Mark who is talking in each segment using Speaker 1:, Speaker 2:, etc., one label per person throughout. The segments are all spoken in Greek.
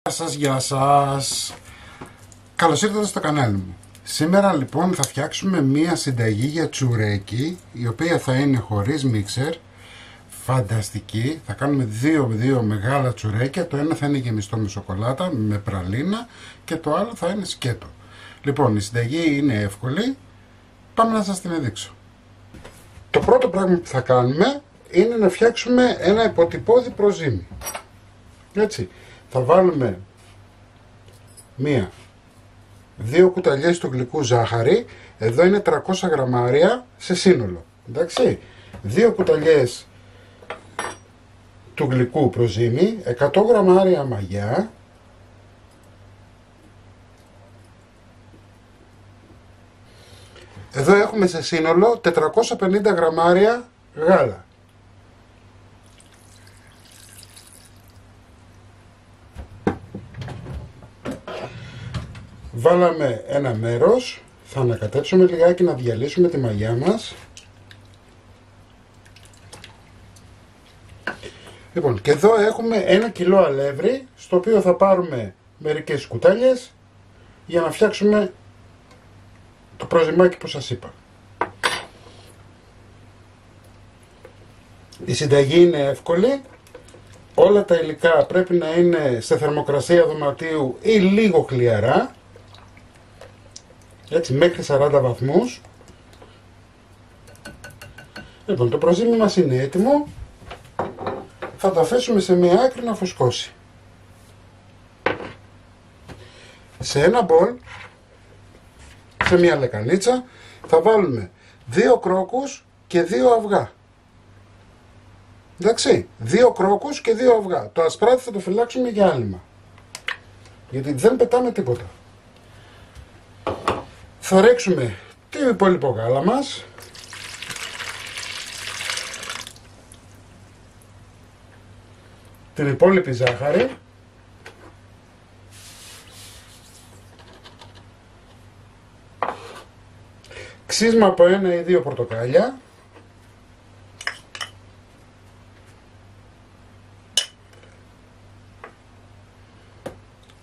Speaker 1: Γεια σας. Καλώς ήρθατε στο κανάλι μου. Σήμερα λοιπόν θα φτιάξουμε μία συνταγή για τσουρέκι, η οποία θα είναι χωρίς μίξερ, φανταστική. Θα κάνουμε δύο μεγάλα τσουρέκια. Το ένα θα είναι γεμιστό με σοκολάτα, με πραλίνα, και το άλλο θα είναι σκέτο. Λοιπόν, η συνταγή είναι εύκολη. Πάμε να σας την δείξω. Το πρώτο πράγμα που θα κάνουμε είναι να φτιάξουμε ένα υποτυπώδη προζύμι. Έτσι, θα βάλουμε δύο κουταλιές του γλυκού ζάχαρη. Εδώ είναι 300 γραμμάρια σε σύνολο. Εντάξει, 2 κουταλιές του γλυκού προζύμι, 100 γραμμάρια μαγιά, εδώ έχουμε σε σύνολο 450 γραμμάρια γάλα. Βάλαμε ένα μέρος, θα ανακατέψουμε λιγάκι να διαλύσουμε τη μαγιά μας. Λοιπόν, και εδώ έχουμε 1 κιλό αλεύρι, στο οποίο θα πάρουμε μερικές κουτάλιες για να φτιάξουμε το προζυμάκι που σας είπα. Η συνταγή είναι εύκολη. Όλα τα υλικά πρέπει να είναι σε θερμοκρασία δωματίου ή λίγο χλιαρά. Έτσι, μέχρι 40 βαθμούς. Λοιπόν, το προζύμι μας είναι έτοιμο. Θα το αφήσουμε σε μία άκρη να φουσκώσει. Σε ένα μπολ, σε μία λεκανίτσα, θα βάλουμε 2 κρόκους και 2 αυγά. Εντάξει, 2 κρόκους και 2 αυγά. Το ασπράτη θα το φυλάξουμε για άλυμα, γιατί δεν πετάμε τίποτα. Θα ρίξουμε το υπόλοιπο γάλα μας. Την υπόλοιπη ζάχαρη. Ξύσμα από 1 ή 2 πορτοκάλια.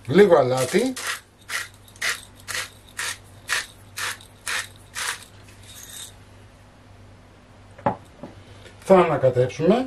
Speaker 1: Λίγο αλάτι. Θα ανακατέψουμε.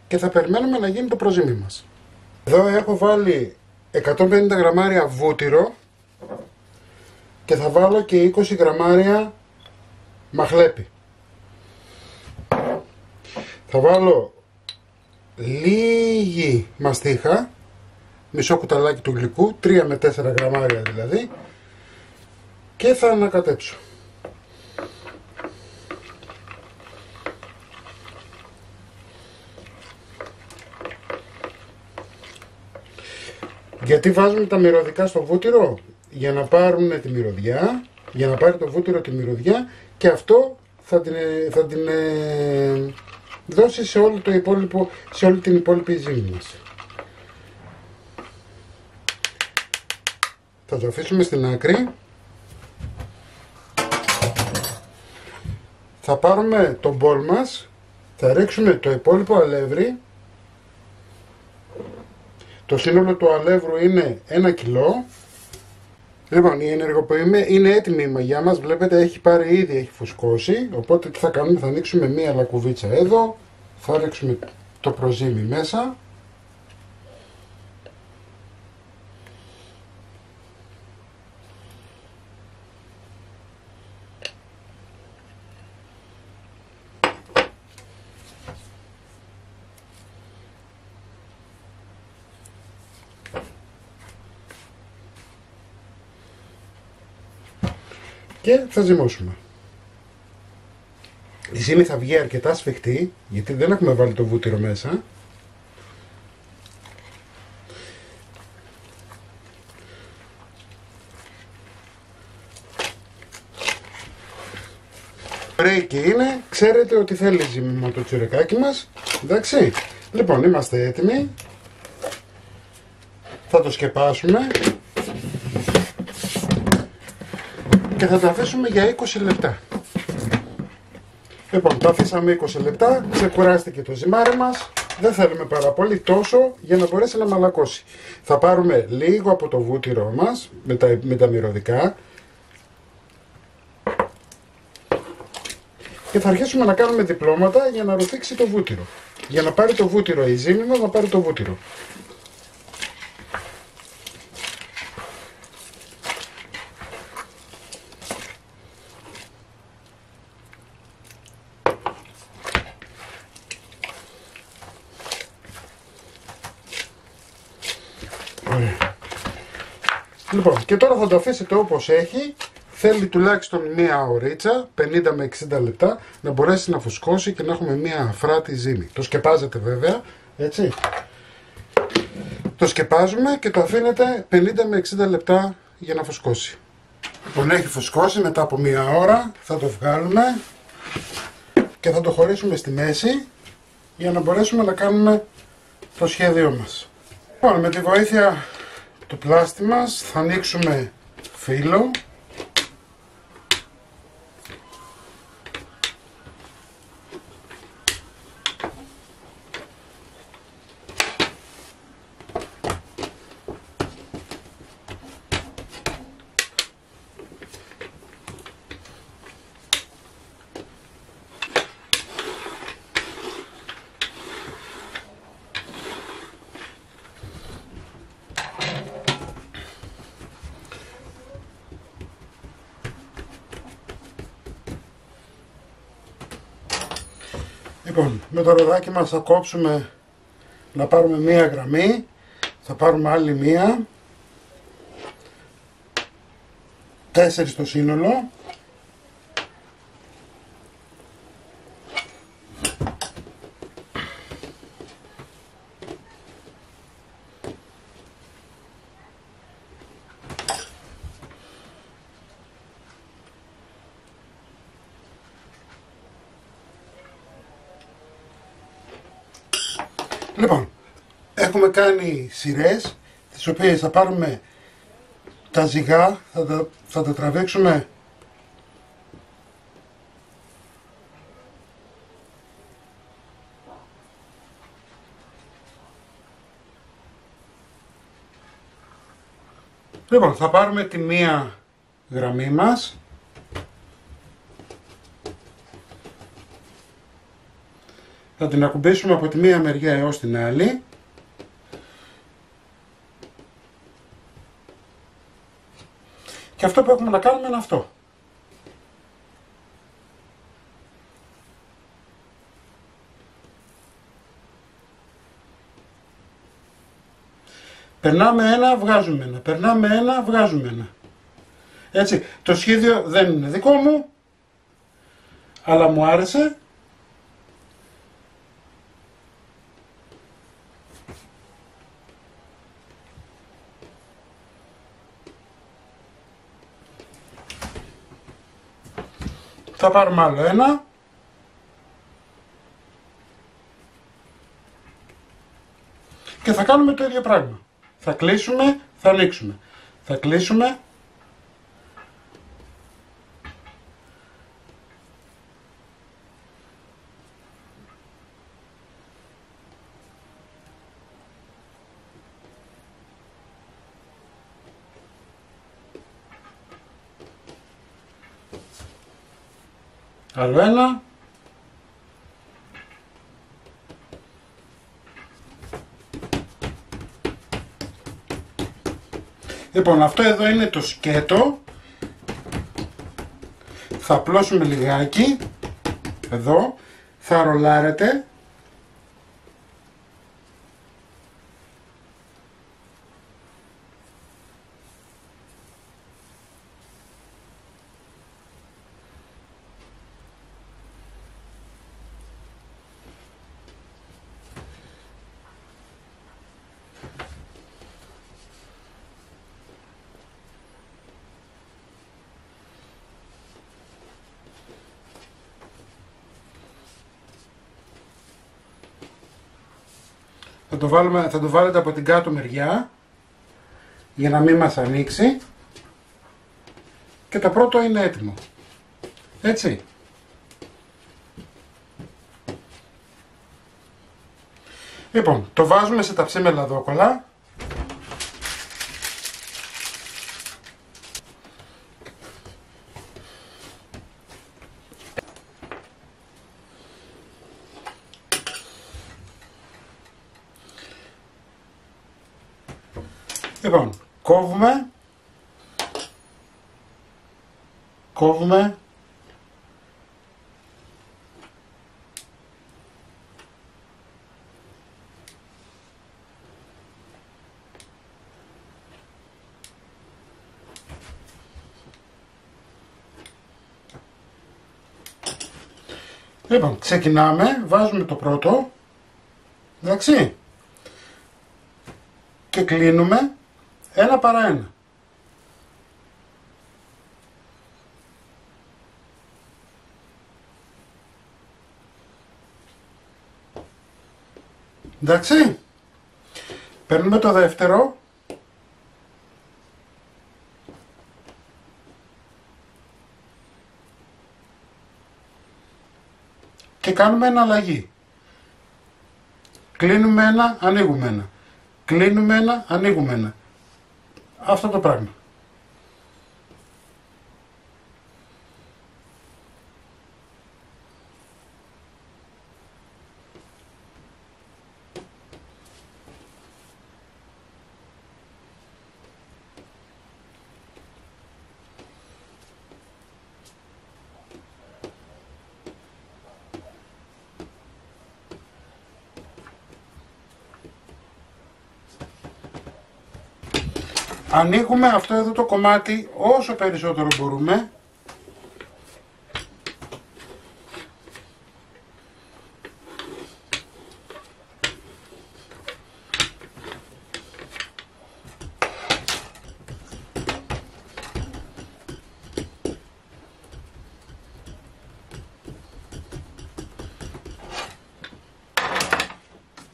Speaker 1: Και θα περιμένουμε να γίνει το προζύμι μας. Εδώ έχω βάλει 150 γραμμάρια βούτυρο και θα βάλω και 20 γραμμάρια μαχλέπι. Θα βάλω λίγη μαστίχα, μισό κουταλάκι του γλυκού, 3 με 4 γραμμάρια δηλαδή, και θα ανακατέψω. Γιατί βάζουμε τα μυρωδικά στο βούτυρο? Για να πάρουν τη μυρωδιά, για να πάρει το βούτυρο τη μυρωδιά, και αυτό θα την δώσει σε όλο το υπόλοιπο, σε όλη την υπόλοιπη ζύμη μας. Θα το αφήσουμε στην άκρη. Θα πάρουμε τον μπολ μας, θα ρίξουμε το υπόλοιπο αλεύρι. Το σύνολο του αλεύρου είναι 1 κιλό. Λοιπόν, είναι έτοιμη η μαγιά μας. Βλέπετε, έχει πάρει ήδη, έχει φουσκώσει. Οπότε τι θα κάνουμε? Θα ανοίξουμε μία λακκουβίτσα εδώ. Θα ρίξουμε το προζύμι μέσα. Και θα ζυμώσουμε. Η ζύμη θα βγει αρκετά σφιχτή, γιατί δεν έχουμε βάλει το βούτυρο μέσα. Ρέικι είναι, ξέρετε ότι θέλει ζύμιμα το τσουρεκάκι μας. Εντάξει. Λοιπόν, είμαστε έτοιμοι. Θα το σκεπάσουμε και θα το αφήσουμε για 20 λεπτά. Λοιπόν, το αφήσαμε 20 λεπτά, ξεκουράστηκε το ζυμάρι μας. Δεν θέλουμε πάρα πολύ, τόσο για να μπορέσει να μαλακώσει. Θα πάρουμε λίγο από το βούτυρό μας με τα μυρωδικά και θα αρχίσουμε να κάνουμε διπλώματα για να ρουφήξει το βούτυρο. Για να πάρει το βούτυρο η ζύμη μας, να πάρει το βούτυρο. Λοιπόν, και τώρα θα το αφήσετε όπως έχει. Θέλει τουλάχιστον μία ωρίτσα, 50 με 60 λεπτά, να μπορέσει να φουσκώσει και να έχουμε μία αφράτη ζύμη. Το σκεπάζετε βέβαια, έτσι. Το σκεπάζουμε και το αφήνετε 50 με 60 λεπτά για να φουσκώσει. Λοιπόν, έχει φουσκώσει, μετά από μία ώρα θα το βγάλουμε και θα το χωρίσουμε στη μέση για να μπορέσουμε να κάνουμε το σχέδιό μας. Λοιπόν, με τη βοήθεια του πλάστη μας θα ανοίξουμε φύλλο. Λοιπόν, με το ροδάκι μας θα κόψουμε να πάρουμε μία γραμμή, θα πάρουμε άλλη μία, 4 στο σύνολο. Λοιπόν, έχουμε κάνει σειρές, τις οποίες θα πάρουμε τα ζυγά, θα τα τραβήξουμε Λοιπόν, θα πάρουμε τη μία γραμμή μας, θα την ακουμπήσουμε από τη μία μεριά έως την άλλη και αυτό που έχουμε να κάνουμε είναι αυτό. Περνάμε ένα, βγάζουμε ένα, περνάμε ένα, βγάζουμε ένα. Έτσι, το σχέδιο δεν είναι δικό μου, αλλά μου άρεσε. Θα πάρουμε άλλο ένα. Και θα κάνουμε το ίδιο πράγμα. Θα κλείσουμε, θα ανοίξουμε. Θα κλείσουμε. Άλλο ένα. Λοιπόν, αυτό εδώ είναι το σκέτο. Θα απλώσουμε λιγάκι. Εδώ. Θα ρολάρετε. Θα το βάλετε από την κάτω μεριά για να μην μας ανοίξει και το πρώτο είναι έτοιμο. Έτσι. Λοιπόν, το βάζουμε σε ταψί με λαδόκολλα. Λοιπόν, κόβουμε. Λοιπόν, ξεκινάμε, βάζουμε το πρώτο, εντάξει, και κλείνουμε ένα παρά ένα. Εντάξει, παίρνουμε το δεύτερο και κάνουμε εναλλαγή. Κλείνουμε ένα, ανοίγουμε ένα. Κλείνουμε ένα, ανοίγουμε ένα. Αυτό το πράγμα. Ανοίγουμε αυτό εδώ το κομμάτι όσο περισσότερο μπορούμε.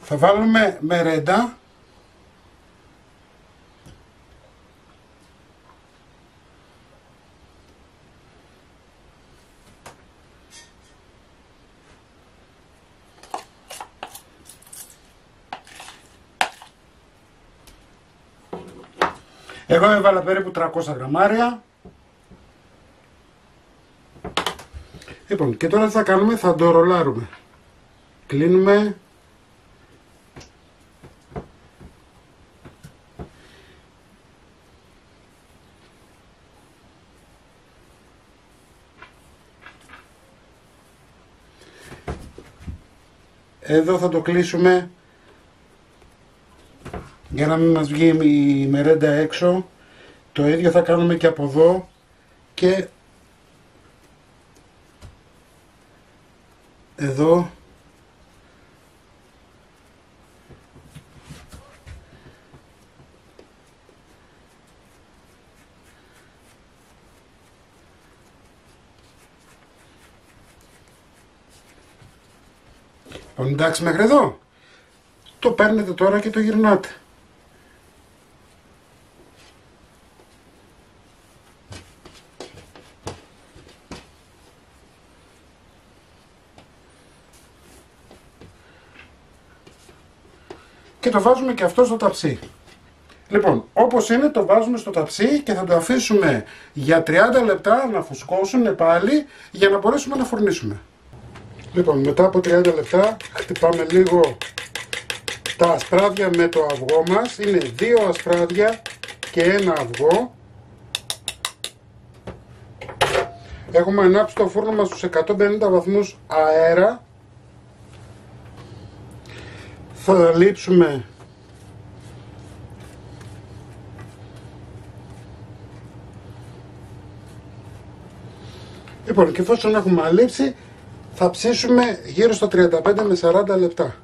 Speaker 1: Θα βάλουμε μερέντα. Εγώ έβαλα περίπου 300 γραμμάρια. Λοιπόν, και τώρα τι θα κάνουμε, θα το ρολάρουμε. Κλείνουμε. Εδώ θα το κλείσουμε για να μην μας βγει η μερέντα έξω. Το ίδιο θα κάνουμε και από εδώ και εδώ. Εντάξει μέχρι εδώ. Το παίρνετε τώρα και το γυρνάτε. Και το βάζουμε και αυτό στο ταψί. Λοιπόν, όπως είναι το βάζουμε στο ταψί και θα το αφήσουμε για 30 λεπτά να φουσκώσουν πάλι για να μπορέσουμε να φουρνίσουμε. Λοιπόν, μετά από 30 λεπτά χτυπάμε λίγο τα ασπράδια με το αυγό μας. Είναι 2 ασπράδια και 1 αυγό. Έχουμε ανάψει το φούρνο μας στους 150 βαθμούς αέρα. Θα λείψουμε λοιπόν, και εφόσον έχουμε αλείψει θα ψήσουμε γύρω στα 35 με 40 λεπτά.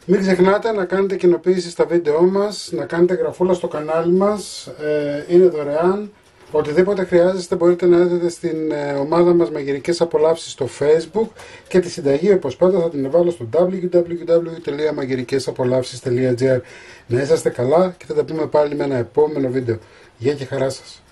Speaker 1: Μην ξεχνάτε να κάνετε κοινοποίηση στα βίντεό μας, να κάνετε γραφούλα στο κανάλι μας, είναι δωρεάν, Οτιδήποτε χρειάζεστε μπορείτε να έρθετε στην ομάδα μας Μαγειρικές Απολαύσεις στο Facebook και τη συνταγή όπως πάντα θα την βάλω στο www.magirikesapolavsis.gr. Να είσαστε καλά και θα τα πούμε πάλι με ένα επόμενο βίντεο. Γεια και χαρά σας.